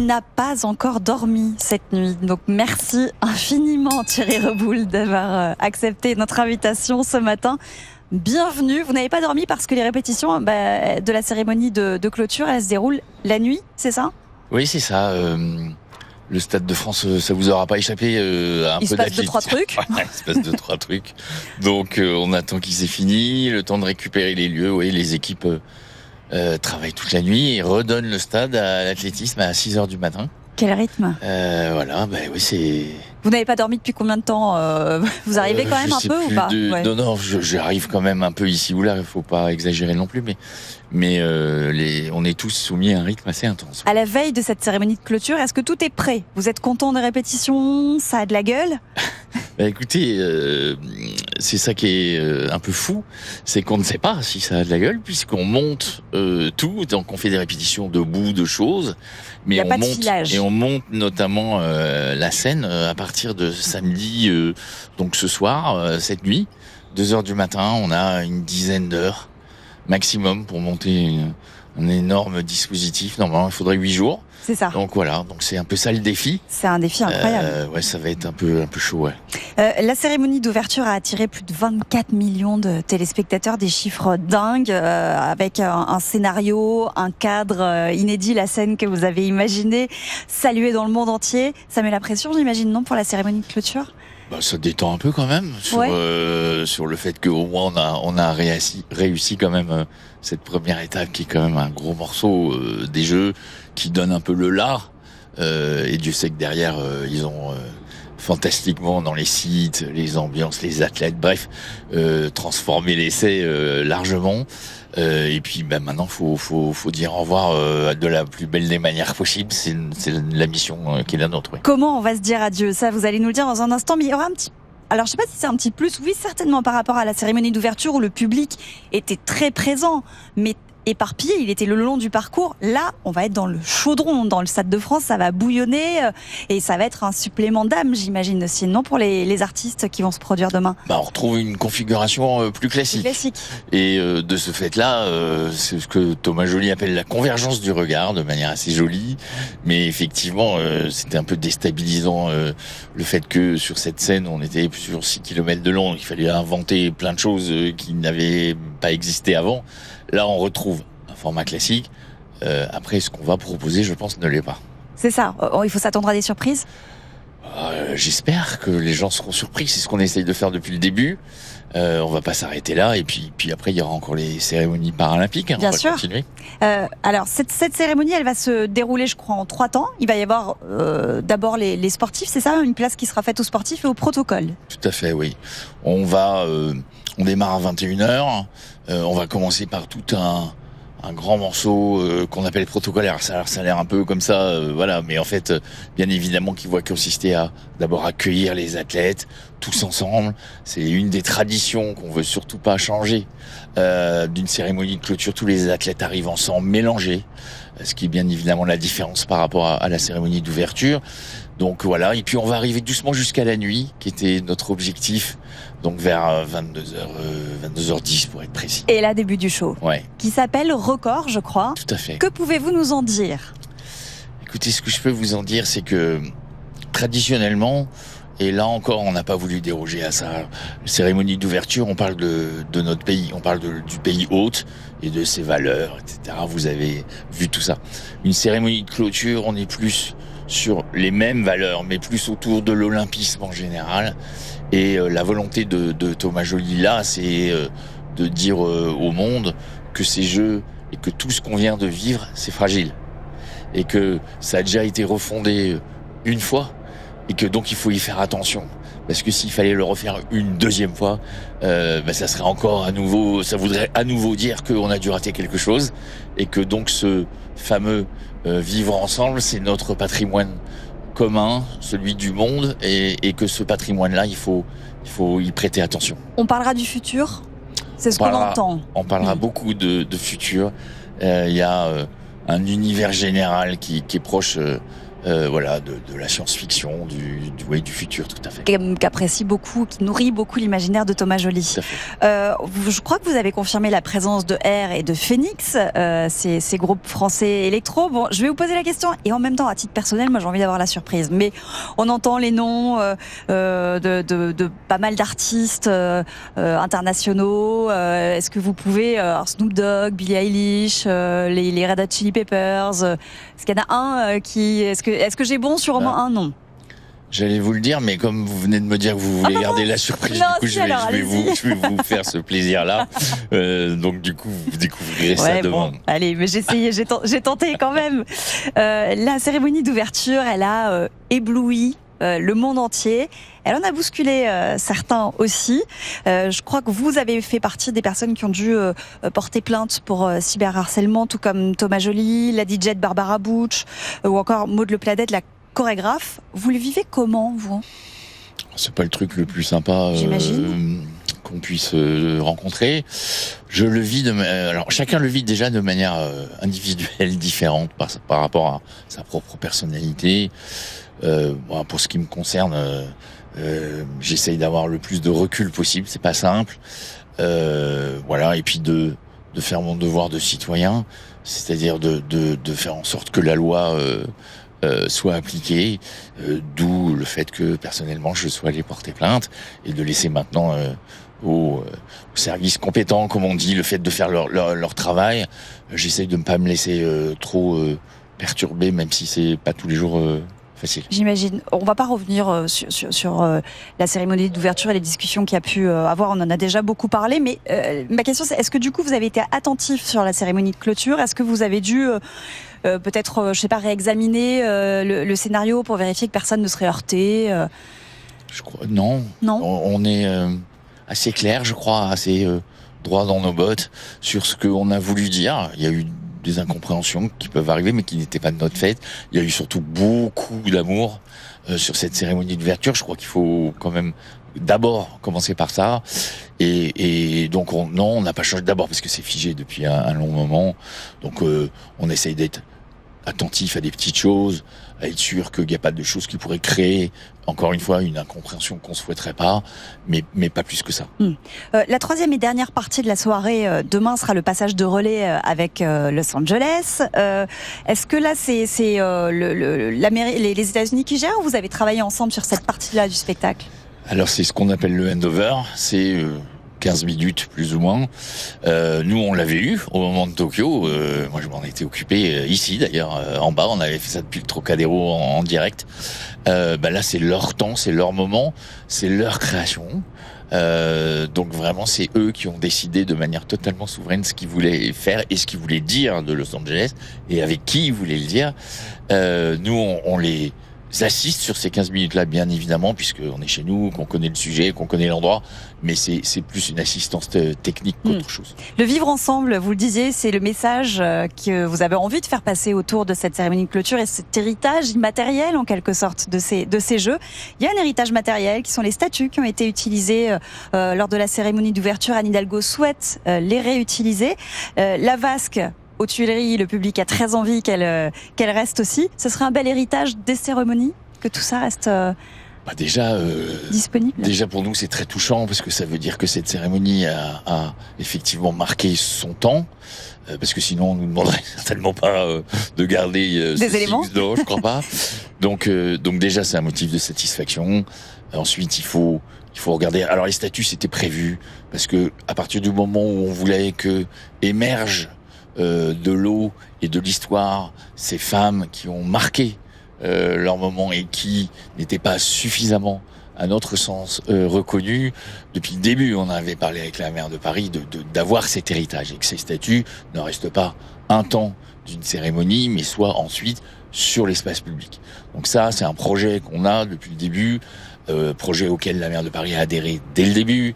n'a pas encore dormi cette nuit. Donc merci infiniment Thierry Reboul d'avoir accepté notre invitation ce matin. Bienvenue. Vous n'avez pas dormi parce que les répétitions de la cérémonie de clôture, elles se déroulent la nuit, c'est ça ? Oui, c'est ça. Le Stade de France, ça vous aura pas échappé un il peu d'athlétisme. Il se passe 2-3 trucs. Ouais, il se passe 2-3 trucs. Donc on attend qu'il s'est fini, le temps de récupérer les lieux. Oui, les équipes travaillent toute la nuit et redonnent le stade à l'athlétisme à 6h du matin. Quel rythme. Voilà, oui, c'est... Vous n'avez pas dormi depuis combien de temps Vous arrivez quand même un peu ou pas ouais. Non, j'arrive quand même un peu ici ou là, il faut pas exagérer non plus, mais on est tous soumis à un rythme assez intense. À la veille de cette cérémonie de clôture, est-ce que tout est prêt ? Vous êtes content des répétitions ? Ça a de la gueule ? Écoutez, c'est ça qui est un peu fou, c'est qu'on ne sait pas si ça a de la gueule, puisqu'on monte tout, donc on fait des répétitions debout, de choses, mais on monte notamment la scène à partir de samedi, donc ce soir, cette nuit, 2h du matin, on a une dizaine d'heures maximum pour monter un énorme dispositif. Normalement, il faudrait 8 jours. C'est ça. Donc voilà, donc c'est un peu ça le défi. C'est un défi incroyable. Ouais, ça va être un peu chaud, ouais. La cérémonie d'ouverture a attiré plus de 24 millions de téléspectateurs, des chiffres dingues, avec un scénario, un cadre inédit, la scène que vous avez imaginée, saluée dans le monde entier. Ça met la pression, j'imagine, non, pour la cérémonie de clôture ? Ça détend un peu quand même sur le fait qu'au moins on a réussi quand même cette première étape qui est quand même un gros morceau des Jeux qui donne un peu le là. Et Dieu sait que derrière ils ont fantastiquement dans les sites, les ambiances, les athlètes, bref, transformé l'essai largement. Et puis maintenant faut dire au revoir de la plus belle des manières possibles. C'est la mission qui est la nôtre. Oui. Comment on va se dire adieu ? Ça, vous allez nous le dire dans un instant. Mais il y aura un petit... Alors, je sais pas si c'est un petit plus. Oui, certainement par rapport à la cérémonie d'ouverture où le public était très présent, mais éparpillé, il était le long du parcours. Là, on va être dans le chaudron, dans le Stade de France, ça va bouillonner et ça va être un supplément d'âme, j'imagine aussi, non, pour les artistes qui vont se produire demain. On retrouve une configuration plus classique. Et de ce fait-là, c'est ce que Thomas Joly appelle la convergence du regard, de manière assez jolie. Mais effectivement, c'était un peu déstabilisant le fait que sur cette scène, on était sur 6 km de long. Il fallait inventer plein de choses qui n'avaient pas existé avant. Là, on retrouve un format classique. Après, ce qu'on va proposer, je pense, ne l'est pas. C'est ça. Il faut s'attendre à des surprises. J'espère que les gens seront surpris. C'est ce qu'on essaye de faire depuis le début. On va pas s'arrêter là. Et puis après, il y aura encore les cérémonies paralympiques. Bien sûr. On va continuer. Alors, cette cérémonie, elle va se dérouler, je crois, en 3 temps. Il va y avoir d'abord les sportifs, c'est ça ? Une place qui sera faite aux sportifs et au protocole. Tout à fait, oui. On démarre à 21h. On va commencer par tout un grand morceau qu'on appelle protocolaire. Ça a l'air un peu comme ça, voilà. Mais en fait, bien évidemment, qui va consister à d'abord accueillir les athlètes tous ensemble. C'est une des traditions qu'on veut surtout pas changer d'une cérémonie de clôture. Tous les athlètes arrivent ensemble, mélangés, ce qui est bien évidemment la différence par rapport à la cérémonie d'ouverture. Donc voilà, et puis on va arriver doucement jusqu'à la nuit, qui était notre objectif, donc vers 22h10 pour être précis. Et là, début du show, ouais. Qui s'appelle Record, je crois. Tout à fait. Que pouvez-vous nous en dire ? Écoutez, ce que je peux vous en dire, c'est que traditionnellement, et là encore, on n'a pas voulu déroger à ça. Cérémonie d'ouverture, on parle de notre pays, on parle du pays hôte et de ses valeurs, etc. Vous avez vu tout ça. Une cérémonie de clôture, on est plus sur les mêmes valeurs, mais plus autour de l'olympisme en général. Et la volonté de Thomas Joly là, c'est de dire au monde que ces Jeux et que tout ce qu'on vient de vivre, c'est fragile. Et que ça a déjà été refondé une fois, et que donc il faut y faire attention. Parce que s'il fallait le refaire une deuxième fois, ça serait encore ça voudrait à nouveau dire qu'on a dû rater quelque chose, et que donc ce fameux vivre ensemble, c'est notre patrimoine commun, celui du monde, et que ce patrimoine-là, il faut y prêter attention. On parlera du futur, c'est ce qu'on entend. On parlera beaucoup de futur. Il y a un univers général qui est proche voilà, de la science-fiction, du futur, tout à fait. Qu'apprécie beaucoup, qui nourrit beaucoup l'imaginaire de Thomas Joly. Tout à fait. Je crois que vous avez confirmé la présence de R et de Phoenix, ces groupes français électro. Bon, je vais vous poser la question et en même temps, à titre personnel, moi j'ai envie d'avoir la surprise. Mais on entend les noms de pas mal d'artistes internationaux. Est-ce que vous pouvez, Snoop Dogg, Billie Eilish, les Red Hot Chili Peppers, est-ce qu'il y en a un est-ce que j'ai bon sur au moins un nom? J'allais vous le dire, mais comme vous venez de me dire que vous voulez garder la surprise, non, du coup, je vais vous faire ce plaisir-là. Donc, du coup, vous découvrirez ça demain. Bon, allez, mais j'ai essayé, j'ai tenté quand même. La cérémonie d'ouverture, elle a ébloui le monde entier. Elle en a bousculé certains aussi. Je crois que vous avez fait partie des personnes qui ont dû porter plainte pour cyberharcèlement, tout comme Thomas Joly, la DJ de Barbara Butch, ou encore Maud Le Pladet, la chorégraphe. Vous le vivez comment, vous? C'est pas le truc le plus sympa qu'on puisse rencontrer. Je le vis alors chacun le vit déjà de manière individuelle, différente par rapport à sa propre personnalité. Bon, pour ce qui me concerne, j'essaye d'avoir le plus de recul possible. C'est pas simple. Voilà, et puis de faire mon devoir de citoyen, c'est-à-dire de faire en sorte que la loi soit appliquée, d'où le fait que personnellement je sois allé porter plainte et de laisser maintenant aux services compétents, comme on dit, le fait de faire leur travail. J'essaye de ne pas me laisser trop perturber, même si c'est pas tous les jours facile. J'imagine. On va pas revenir sur la cérémonie d'ouverture et les discussions qu'il y a pu avoir. On en a déjà beaucoup parlé, mais ma question c'est, est-ce que du coup vous avez été attentif sur la cérémonie de clôture? Est-ce que vous avez dû peut-être, je sais pas, réexaminer le scénario pour vérifier que personne ne serait heurté? Je crois non. On est assez clair, je crois, assez droit dans nos bottes sur ce qu'on a voulu dire. Il y a eu des incompréhensions qui peuvent arriver, mais qui n'étaient pas de notre fait. Il y a eu surtout beaucoup d'amour sur cette cérémonie d'ouverture. Je crois qu'il faut quand même d'abord commencer par ça. Et donc, on n'a pas changé d'abord parce que c'est figé depuis un long moment. Donc, on essaye d'être attentif à des petites choses, à être sûr qu'il n'y a pas de choses qui pourraient créer, encore une fois, une incompréhension qu'on ne souhaiterait pas, mais pas plus que ça. La troisième et dernière partie de la soirée, demain, sera le passage de relais avec Los Angeles. Est-ce que là, c'est les États-Unis qui gèrent, ou vous avez travaillé ensemble sur cette partie-là du spectacle? Alors, c'est ce qu'on appelle le handover, c'est 15 minutes plus ou moins. Nous, on l'avait eu au moment de Tokyo. Moi, je m'en étais occupé ici, d'ailleurs, en bas. On avait fait ça depuis le Trocadéro en direct. Là, c'est leur temps, c'est leur moment, c'est leur création. Donc vraiment, c'est eux qui ont décidé de manière totalement souveraine ce qu'ils voulaient faire et ce qu'ils voulaient dire de Los Angeles et avec qui ils voulaient le dire. Nous, on les assiste sur ces 15 minutes-là, bien évidemment, puisqu'on est chez nous, qu'on connaît le sujet, qu'on connaît l'endroit, mais c'est plus une assistance technique qu'autre chose. Le vivre ensemble, vous le disiez, c'est le message que vous avez envie de faire passer autour de cette cérémonie de clôture et cet héritage immatériel, en quelque sorte, de ces jeux. Il y a un héritage matériel qui sont les statues qui ont été utilisées lors de la cérémonie d'ouverture. Anne Hidalgo souhaite les réutiliser. La vasque aux Tuileries, le public a très envie qu'elle reste aussi. Ce serait un bel héritage des cérémonies, que tout ça reste disponible. Déjà pour nous, c'est très touchant parce que ça veut dire que cette cérémonie a effectivement marqué son temps. Parce que sinon, on nous demanderait certainement pas de garder des éléments. Non, je crois pas. Donc déjà, c'est un motif de satisfaction. Ensuite, il faut regarder. Alors les statuts, c'était prévu parce que à partir du moment où on voulait que émerge de l'eau et de l'histoire, ces femmes qui ont marqué leur moment et qui n'étaient pas suffisamment, à notre sens, reconnues. Depuis le début, on avait parlé avec la maire de Paris d'avoir cet héritage et que ces statues ne restent pas un temps d'une cérémonie, mais soient ensuite sur l'espace public. Donc ça, c'est un projet qu'on a depuis le début, projet auquel la maire de Paris a adhéré dès le début.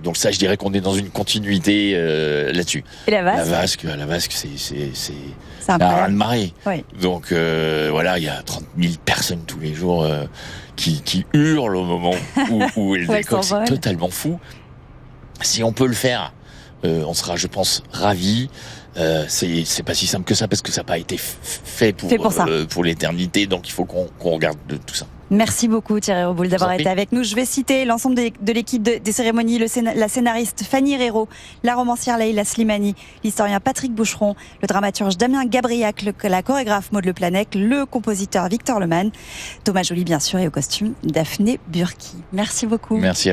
Donc ça, je dirais qu'on est dans une continuité là-dessus. Et la vasque, c'est un raz-de-marée. Oui. Donc voilà, il y a 30 000 personnes tous les jours qui hurlent au moment où elle décolle. C'est totalement fou. Si on peut le faire On sera, je pense, ravis. C'est pas si simple que ça parce que ça n'a pas été fait pour l'éternité, donc il faut qu'on regarde de tout ça. Merci beaucoup Thierry Reboul d'avoir été avec nous. Je vais citer l'ensemble de l'équipe des cérémonies, la scénariste Fanny Rero, la romancière Leïla Slimani, l'historien Patrick Boucheron, le dramaturge Damien Gabriac, la chorégraphe Maud Le Planec, le compositeur Victor Lemann, Thomas Joly bien sûr et au costume Daphné Burki. Merci beaucoup. Merci à vous.